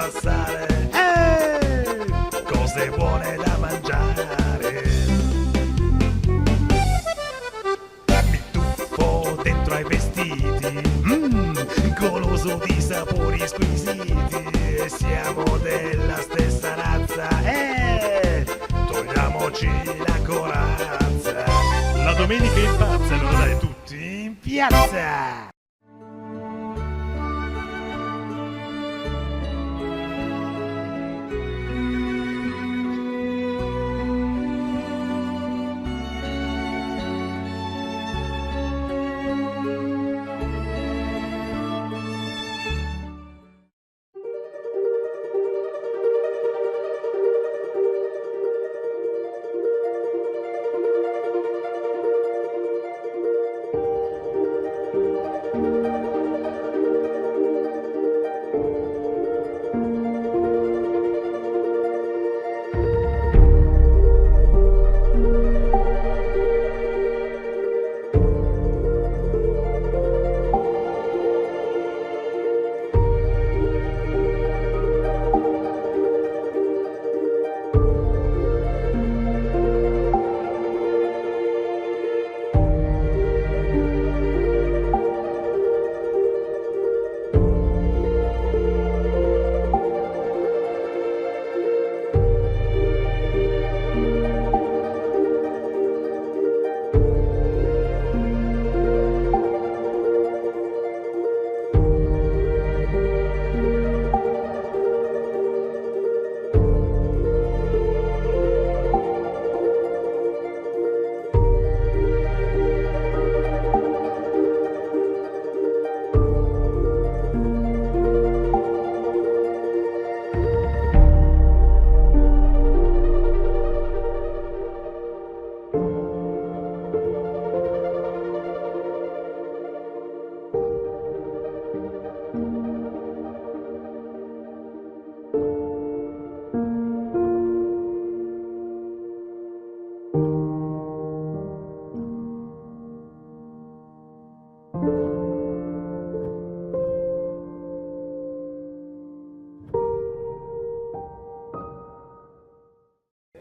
passare, cose buone da mangiare. Mi tuffo dentro ai vestiti, goloso di sapori squisiti. Siamo della stessa razza, togliamoci la corazza. La domenica impazzano, dai, tutti in piazza.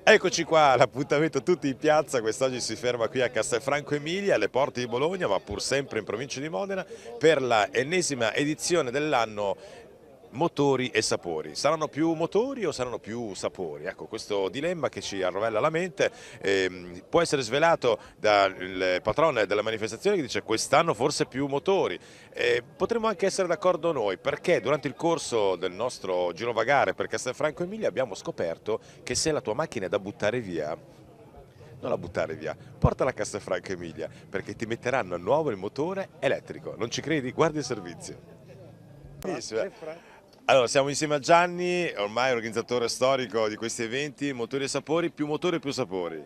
Eccoci qua, l'appuntamento tutti in piazza, quest'oggi si ferma qui a Castelfranco Emilia, alle porte di Bologna, ma pur sempre in provincia di Modena, per la ennesima edizione dell'anno Motori e sapori. Saranno più motori o saranno più sapori? Ecco, questo dilemma che ci arrovella la mente può essere svelato dal patrono della manifestazione che dice quest'anno forse più motori. Potremmo anche essere d'accordo noi, perché durante il corso del nostro girovagare per Castelfranco Emilia abbiamo scoperto che se la tua macchina è da buttare via, non la buttare via, portala a Castelfranco Emilia, perché ti metteranno a nuovo il motore elettrico. Non ci credi? Guardi il servizio. Benissimo. Allora, siamo insieme a Gianni, ormai organizzatore storico di questi eventi, motori e sapori, più motori e più sapori.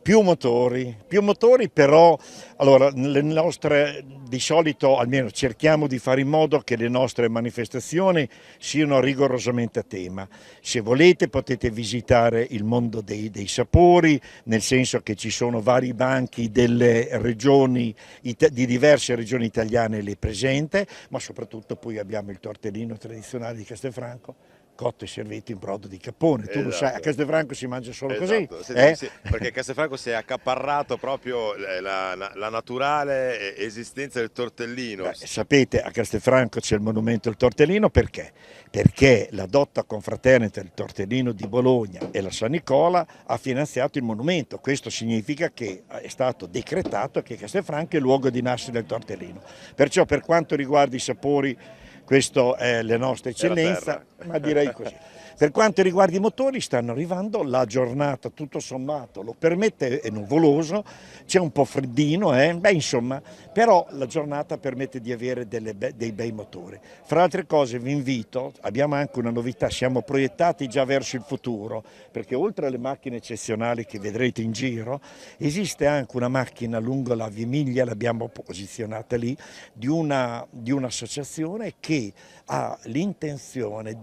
Più motori però, allora, le nostre, di solito almeno cerchiamo di fare in modo che le nostre manifestazioni siano rigorosamente a tema. Se volete potete visitare il mondo dei sapori, nel senso che ci sono vari banchi delle regioni, di diverse regioni italiane lì presente, ma soprattutto poi abbiamo il tortellino tradizionale di Castelfranco, cotto e servito in brodo di cappone. Tu lo sai, a Castelfranco si mangia solo così. Sì, perché Castelfranco si è accaparrato proprio la naturale esistenza del tortellino. Sapete, a Castelfranco c'è il monumento al tortellino perché? Perché la dotta confraternita del tortellino di Bologna e la San Nicola ha finanziato il monumento. Questo significa che è stato decretato che Castelfranco è il luogo di nascita del tortellino. Perciò per quanto riguarda i sapori, questa è la nostra eccellenza, ma direi così. Per quanto riguarda i motori, stanno arrivando, la giornata tutto sommato lo permette, è nuvoloso, c'è un po' freddino, insomma, però la giornata permette di avere dei bei motori. Fra altre cose vi invito, abbiamo anche una novità, siamo proiettati già verso il futuro, perché oltre alle macchine eccezionali che vedrete in giro, esiste anche una macchina lungo la Via Emilia, l'abbiamo posizionata lì, di un'associazione che ha l'intenzione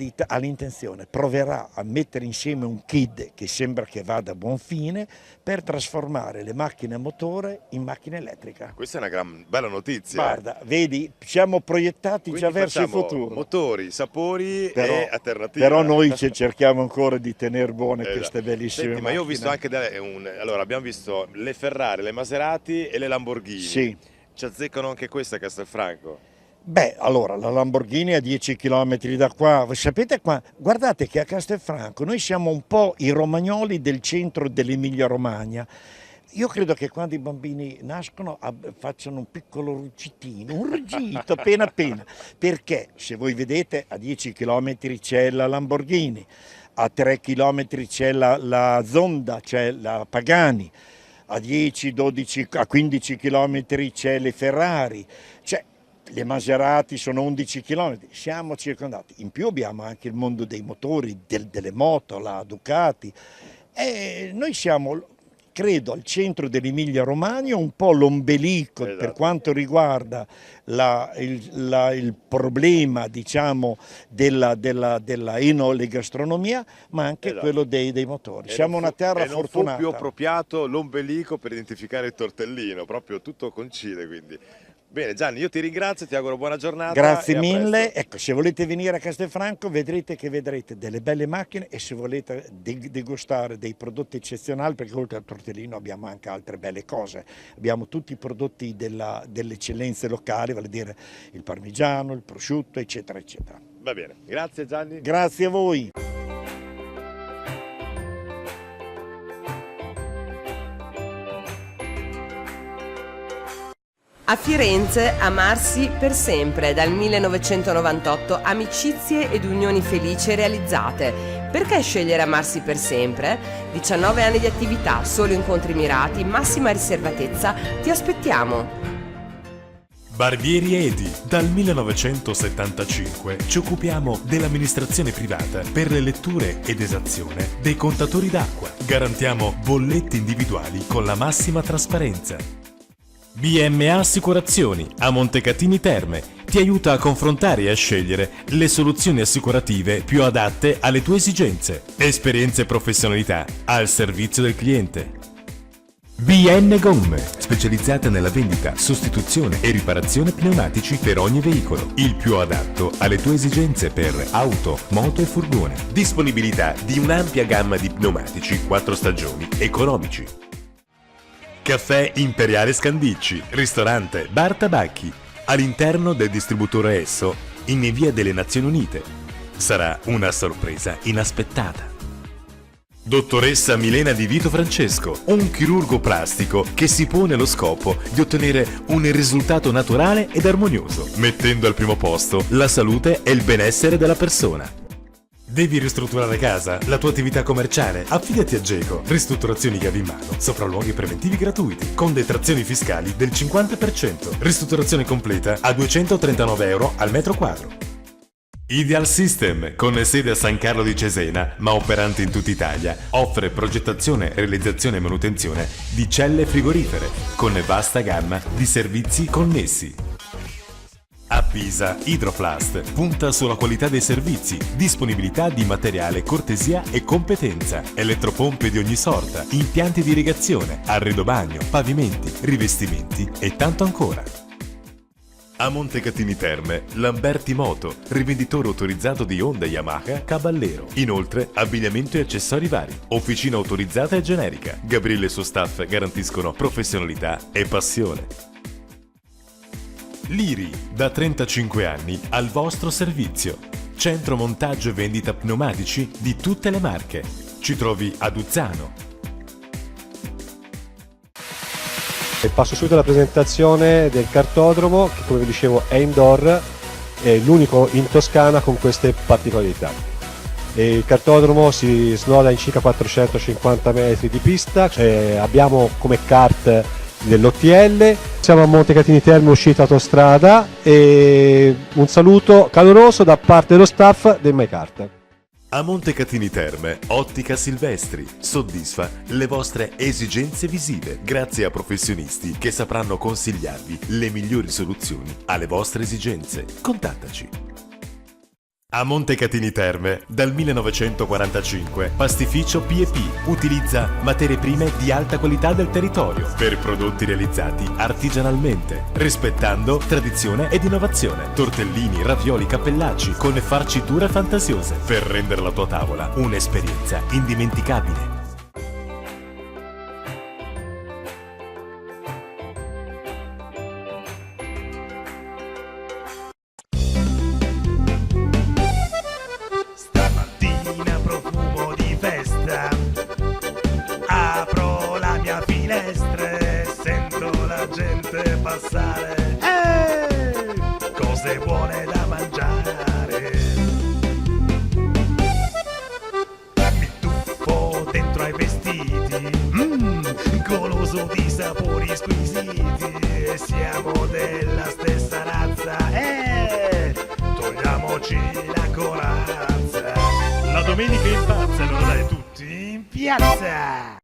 proverà a mettere insieme un kit che sembra che vada a buon fine per trasformare le macchine a motore in macchine elettriche. Questa è una gran bella notizia. Guarda, vedi, siamo proiettati Quindi già verso il facciamo futuro. motori, sapori e alternative. Però noi cerchiamo ancora di tenere buone Esatto. queste bellissime Senti, ma io ho macchine. visto anche allora abbiamo visto le Ferrari, le Maserati e le Lamborghini. Sì. Ci azzeccano anche queste a Castelfranco. Beh, allora, la Lamborghini è a 10 km da qua. Voi sapete qua? Guardate che a Castelfranco noi siamo un po' i romagnoli del centro dell'Emilia Romagna. Io credo che quando i bambini nascono facciano un piccolo ruggitino, un ruggito appena appena, perché se voi vedete a 10 km c'è la Lamborghini, a 3 km c'è la Zonda, c'è la Pagani, a 10, 12, a 15 km c'è le Ferrari, cioè le Maserati sono 11 km, siamo circondati. In più abbiamo anche il mondo dei motori, delle moto, la Ducati, e noi siamo, credo, al centro dell'Emilia Romagna, un po' l'ombelico per quanto riguarda il problema, diciamo, della enogastronomia, ma anche quello dei motori. Siamo una terra fortunata. Non fu più appropriato l'ombelico per identificare il tortellino, proprio tutto coincide quindi. Bene Gianni, io ti ringrazio, ti auguro buona giornata. Grazie e a mille, presto. ecco, se volete venire a Castelfranco vedrete delle belle macchine, e se volete degustare dei prodotti eccezionali, perché oltre al tortellino abbiamo anche altre belle cose, abbiamo tutti i prodotti delle eccellenze locali, vale a dire il parmigiano, il prosciutto, eccetera eccetera. Va bene, grazie Gianni. Grazie a voi. A Firenze, amarsi per sempre, dal 1998, amicizie ed unioni felici realizzate. Perché scegliere amarsi per sempre? 19 anni di attività, solo incontri mirati, massima riservatezza, ti aspettiamo! Barbieri Edi, dal 1975 ci occupiamo dell'amministrazione privata per le letture ed esazione dei contatori d'acqua. Garantiamo bollette individuali con la massima trasparenza. BMA Assicurazioni a Montecatini Terme ti aiuta a confrontare e a scegliere le soluzioni assicurative più adatte alle tue esigenze. Esperienza e professionalità al servizio del cliente. BN Gomme, specializzata nella vendita, sostituzione e riparazione pneumatici per ogni veicolo. Il più adatto alle tue esigenze per auto, moto e furgone. Disponibilità di un'ampia gamma di pneumatici 4 stagioni economici. Caffè Imperiale Scandicci, ristorante, bar tabacchi, all'interno del distributore Esso, in via delle Nazioni Unite. Sarà una sorpresa inaspettata. Dottoressa Milena Di Vito Francesco, un chirurgo plastico che si pone lo scopo di ottenere un risultato naturale ed armonioso, mettendo al primo posto la salute e il benessere della persona. Devi ristrutturare casa, la tua attività commerciale? Affidati a Geco. Ristrutturazioni chiave in mano, sopralluoghi preventivi gratuiti, con detrazioni fiscali del 50%. Ristrutturazione completa a €239 al metro quadro. Ideal System, con sede a San Carlo di Cesena, ma operante in tutta Italia, offre progettazione, realizzazione e manutenzione di celle frigorifere, con vasta gamma di servizi connessi. A Pisa, Hydroplast punta sulla qualità dei servizi, disponibilità di materiale, cortesia e competenza, elettropompe di ogni sorta, impianti di irrigazione, arredo bagno, pavimenti, rivestimenti e tanto ancora. A Montecatini Terme, Lamberti Moto, rivenditore autorizzato di Honda, Yamaha, Caballero. Inoltre, abbigliamento e accessori vari, officina autorizzata e generica. Gabriele e il suo staff garantiscono professionalità e passione. Liri, da 35 anni al vostro servizio. Centro montaggio e vendita pneumatici di tutte le marche. Ci trovi a Duzzano. E passo subito alla presentazione del cartodromo, che come vi dicevo è indoor, è l'unico in Toscana con queste particolarità. E il cartodromo si snoda in circa 450 metri di pista, abbiamo come kart dell'OTL, siamo a Montecatini Terme, uscita autostrada, e un saluto caloroso da parte dello staff del MyKart. A Montecatini Terme, Ottica Silvestri soddisfa le vostre esigenze visive grazie a professionisti che sapranno consigliarvi le migliori soluzioni alle vostre esigenze. Contattaci. A Montecatini Terme, dal 1945, pastificio P&P utilizza materie prime di alta qualità del territorio per prodotti realizzati artigianalmente, rispettando tradizione ed innovazione. Tortellini, ravioli, cappellacci con farciture fantasiose per rendere la tua tavola un'esperienza indimenticabile. Stamattina profumo di festa, apro la mia finestra e sento la gente passare. Cose buone da mangiare. Mi tuffo dentro ai vestiti, goloso di sapori squisiti. Siamo della stessa razza, togliamoci la corazza. La domenica impazza, allora dai tutti in piazza!